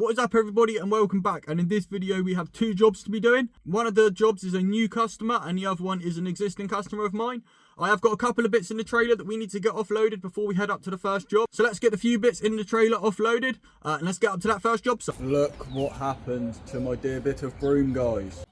What is up everybody and welcome back, and in this video we have two jobs to be doing. One of the jobs is a new customer and the other one is an existing customer of mine. I have got a couple of bits in the trailer that we need to get offloaded before we head up to the first job. So let's get the few bits in the trailer offloaded and let's get up to that first job. So look what happened to my dear bit of broom, guys.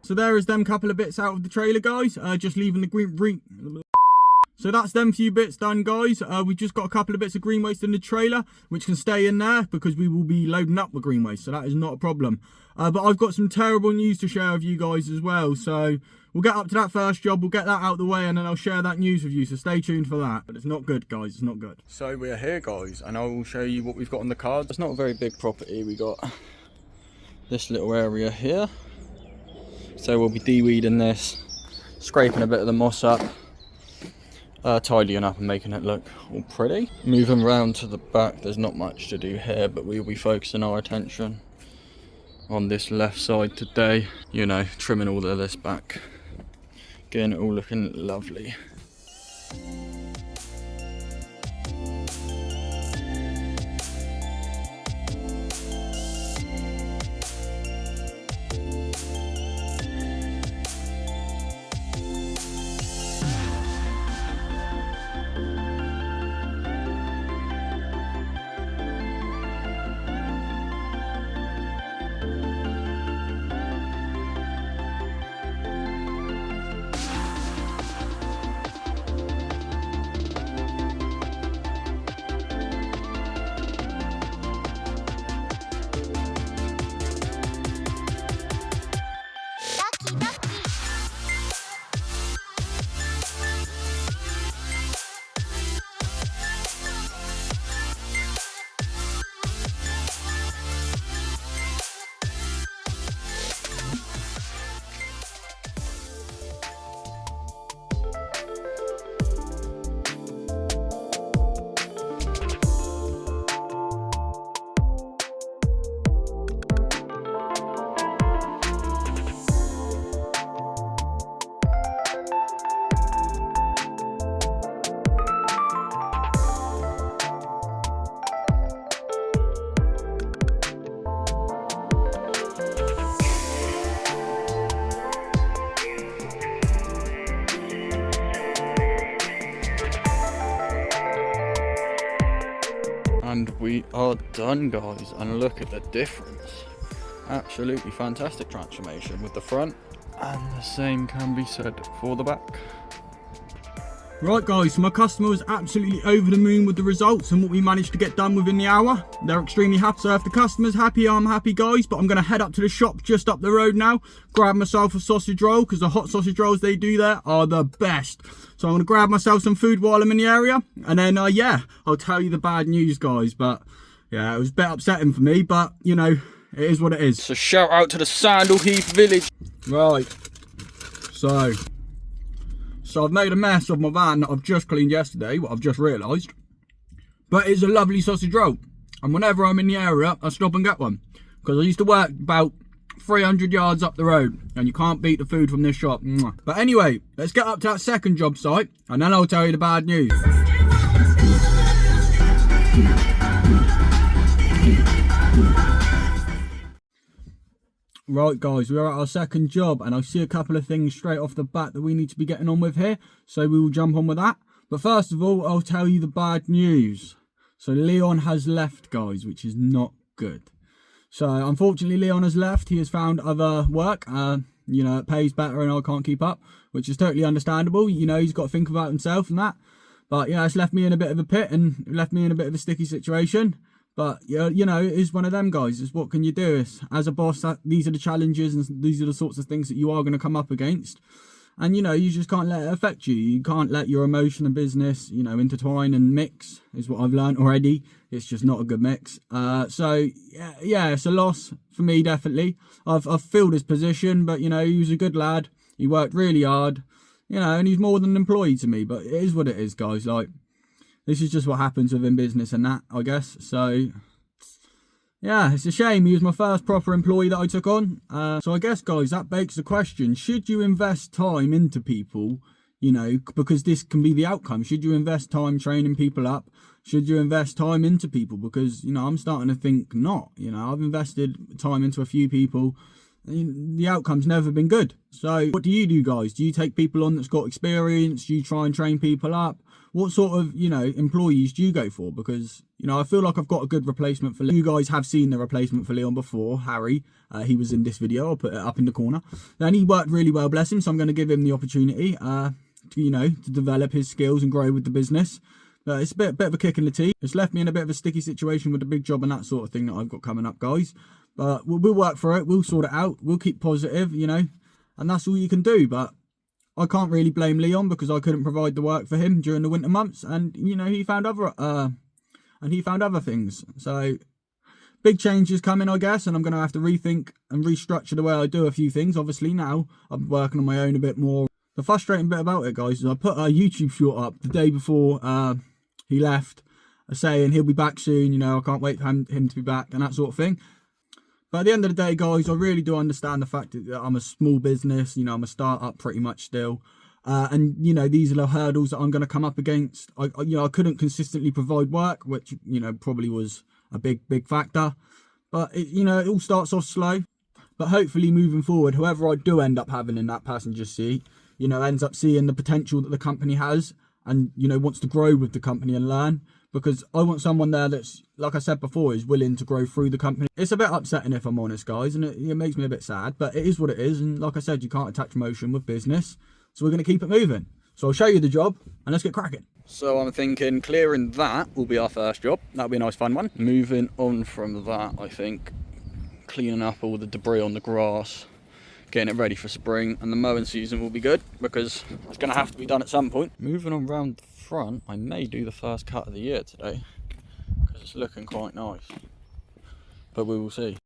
So there is them couple of bits out of the trailer, guys. Just leaving the green. So that's them few bits done, guys. We've just got a couple of bits of green waste in the trailer, which can stay in there because we will be loading up with green waste. So that is not a problem. But I've got some terrible news to share with you guys as well. So we'll get up to that first job. We'll get that out of the way and then I'll share that news with you. So stay tuned for that. But it's not good, guys. It's not good. So we're here, guys, and I will show you what we've got on the cards. It's not a very big property. We got this little area here. So we'll be de-weeding this, scraping a bit of the moss up, tidying up and making it look all pretty. Moving around to the back, there's not much to do here, but we'll be focusing our attention on this left side today. You know, trimming all of this back, getting it all looking lovely. And we are done, guys, and look at the difference. Absolutely fantastic transformation with the front, and the same can be said for the back. Right, guys, so my customer was absolutely over the moon with the results and what we managed to get done within the hour. They're extremely happy. So if the customer's happy, I'm happy, guys. But I'm going to head up to the shop just up the road now, grab myself a sausage roll, because the hot sausage rolls they do there are the best. So I'm going to grab myself some food while I'm in the area. And then, yeah, I'll tell you the bad news, guys. But, yeah, it was a bit upsetting for me. But, you know, it is what it is. So shout out to the Sandalheath village. Right. So I've made a mess of my van that I've just cleaned yesterday, what I've just realised. But it's a lovely sausage roll. And whenever I'm in the area, I stop and get one. Because I used to work about 300 yards up the road. And you can't beat the food from this shop. But anyway, let's get up to that second job site. And then I'll tell you the bad news. Right, guys, we're at our second job and I see a couple of things straight off the bat that we need to be getting on with here, so we will jump on with that. But first of all, I'll tell you the bad news. So Leon has left, guys, which is not good. So unfortunately Leon has left. He has found other work, you know, it pays better and I can't keep up, which is totally understandable. You know, he's got to think about himself and that. But yeah, it's left me in a bit of a pit and left me in a bit of a sticky situation. But, you know, it is one of them, guys. It's what can you do? It's, as a boss, these are the challenges and these are the sorts of things that you are going to come up against. And, you know, you just can't let it affect you. You can't let your emotion and business, you know, intertwine and mix, is what I've learned already. It's just not a good mix. So, yeah, it's a loss for me, definitely. I've filled his position, but, you know, he was a good lad. He worked really hard, you know, and he's more than an employee to me. But it is what it is, guys. Like, this is just what happens within business and that, I guess. So, yeah, it's a shame. He was my first proper employee that I took on. So I guess, guys, that begs the question, should you invest time into people, you know, because this can be the outcome? Should you invest time training people up? Should you invest time into people? Because, you know, I'm starting to think not. You know, I've invested time into a few people. The outcome's never been good. So what do you do, guys? Do you take people on that's got experience? Do you try and train people up? What sort of, you know, employees do you go for? Because, you know, I feel like I've got a good replacement for Leon. You guys have seen the replacement for Leon before, Harry. He was in this video. I'll put it up in the corner. And he worked really well, bless him. So I'm going to give him the opportunity, to, you know, to develop his skills and grow with the business. It's a bit of a kick in the teeth. It's left me in a bit of a sticky situation with a big job and that sort of thing that I've got coming up, guys. But we'll work for it. We'll sort it out. We'll keep positive, you know, and that's all you can do. But I can't really blame Leon because I couldn't provide the work for him during the winter months, and you know he found other things. So big changes coming, I guess, and I'm going to have to rethink and restructure the way I do a few things. Obviously now I'm working on my own a bit more. The frustrating bit about it, guys, is I put a YouTube short up the day before he left, saying he'll be back soon. You know, I can't wait for him to be back and that sort of thing. But at the end of the day, guys, I really do understand the fact that I'm a small business. You know, I'm a start-up pretty much still. And, you know, these are the hurdles that I'm going to come up against. I couldn't consistently provide work, which, you know, probably was a big factor. But, you know, it all starts off slow. But hopefully moving forward, whoever I do end up having in that passenger seat, you know, ends up seeing the potential that the company has and, you know, wants to grow with the company and learn. Because I want someone there that's, like I said before, is willing to grow through the company. It's a bit upsetting if I'm honest, guys, and it makes me a bit sad, but it is what it is. And like I said, you can't attach motion with business. So we're going to keep it moving. So I'll show you the job and let's get cracking. So I'm thinking clearing that will be our first job. That'll be a nice fun one. Moving on from that, I think cleaning up all the debris on the grass, getting it ready for spring, and the mowing season will be good because it's going to have to be done at some point. Moving on around the front, I may do the first cut of the year today because it's looking quite nice, but we will see.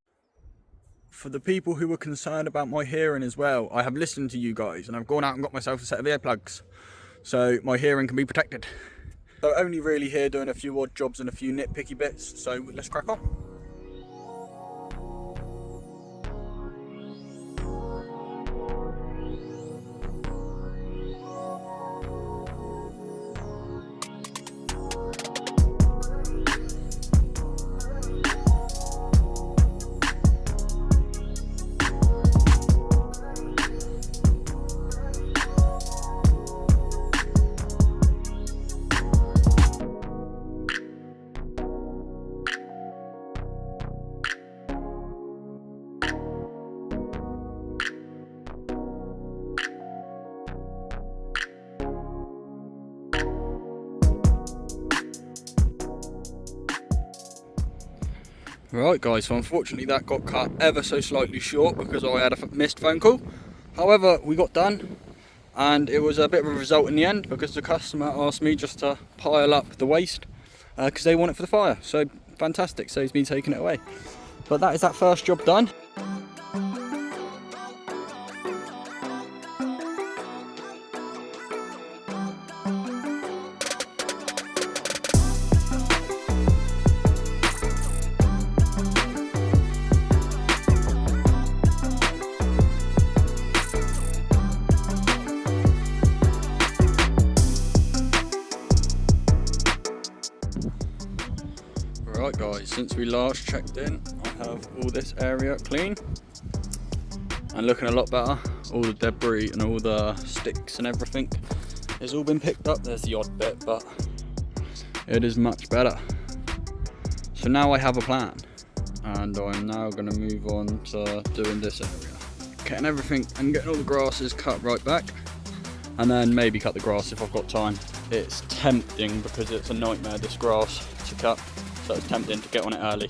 For the people who were concerned about my hearing as well, I have listened to you guys and I've gone out and got myself a set of earplugs so my hearing can be protected. So only really here doing a few odd jobs and a few nitpicky bits, so let's crack on. Right guys, so unfortunately that got cut ever so slightly short because I had a missed phone call. However, we got done and it was a bit of a result in the end because the customer asked me just to pile up the waste because they want it for the fire. So fantastic, saves me taking it away. But that is that first job done. Right guys, since we last checked in, I have all this area clean and looking a lot better. All the debris and all the sticks and everything has all been picked up. There's the odd bit, but it is much better. So now I have a plan and I'm now going to move on to doing this area. Getting everything and getting all the grasses cut right back and then maybe cut the grass if I've got time. It's tempting because it's a nightmare, this grass to cut. So it's tempting to get on it early.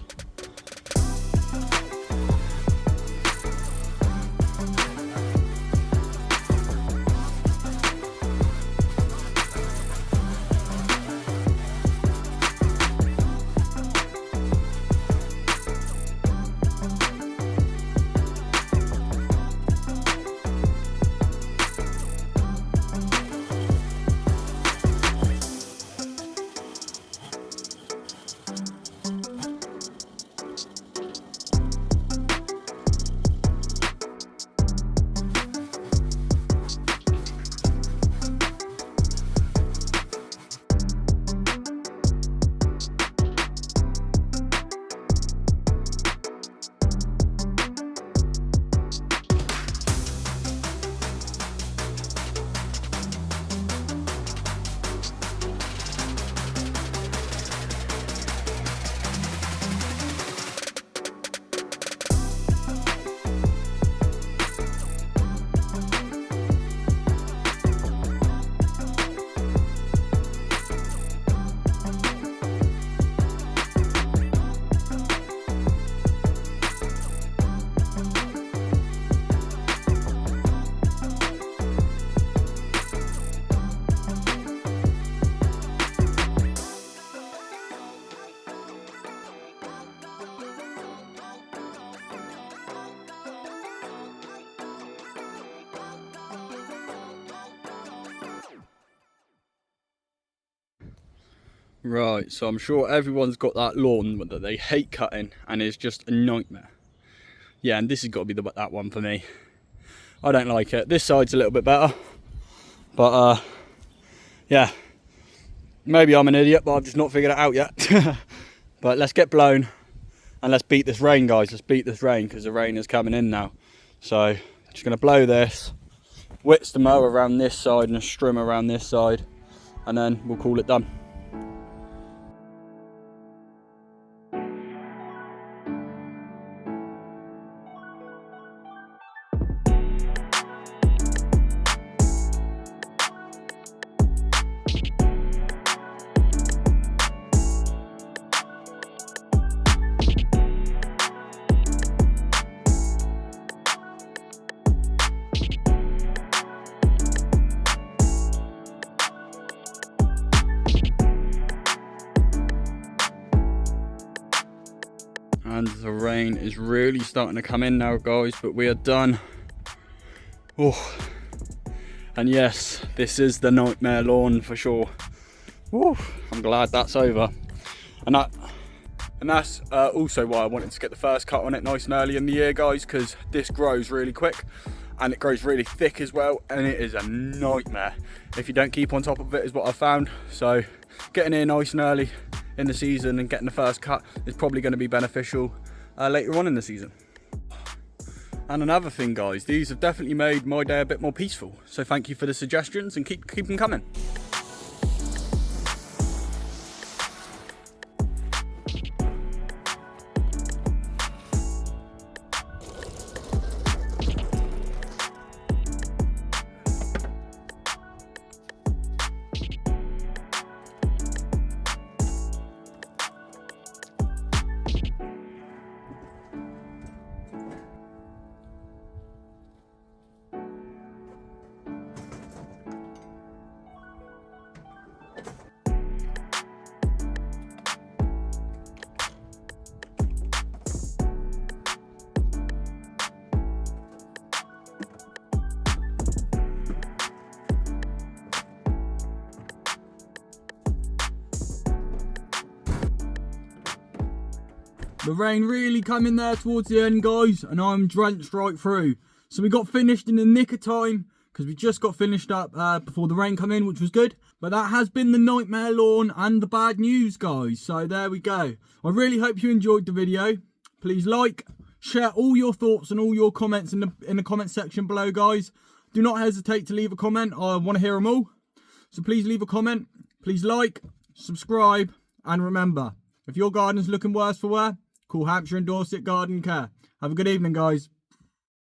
Right, so I'm sure everyone's got that lawn that they hate cutting and it's just a nightmare. Yeah, and this has got to be that one for me. I don't like it. This side's a little bit better, but yeah, maybe I'm an idiot, but I've just not figured it out yet. But let's get blown and let's beat this rain, guys. Let's beat this rain because the rain is coming in now. So just gonna blow this, witch the mower around this side and a strim around this side, and then we'll call it done. And the rain is really starting to come in now, guys, but we are done. Oh, and yes, this is the nightmare lawn for sure. Oh, I'm glad that's over. And that's also why I wanted to get the first cut on it nice and early in the year, guys, because this grows really quick and it grows really thick as well, and it is a nightmare if you don't keep on top of it, is what I found. So getting here nice and early in the season and getting the first cut is probably going to be beneficial later on in the season. And another thing, guys, these have definitely made my day a bit more peaceful, so thank you for the suggestions and keep them coming. The rain really come in there towards the end, guys, and I'm drenched right through. So we got finished in the nick of time because we just got finished up before the rain come in, which was good. But that has been the nightmare lawn and the bad news, guys. So there we go. I really hope you enjoyed the video. Please like, share all your thoughts and all your comments in the comment section below, guys. Do not hesitate to leave a comment. I want to hear them all. So please leave a comment. Please like, subscribe, and remember, if your garden's looking worse for wear, call Hampshire and Dorset Garden Care. Have a good evening, guys.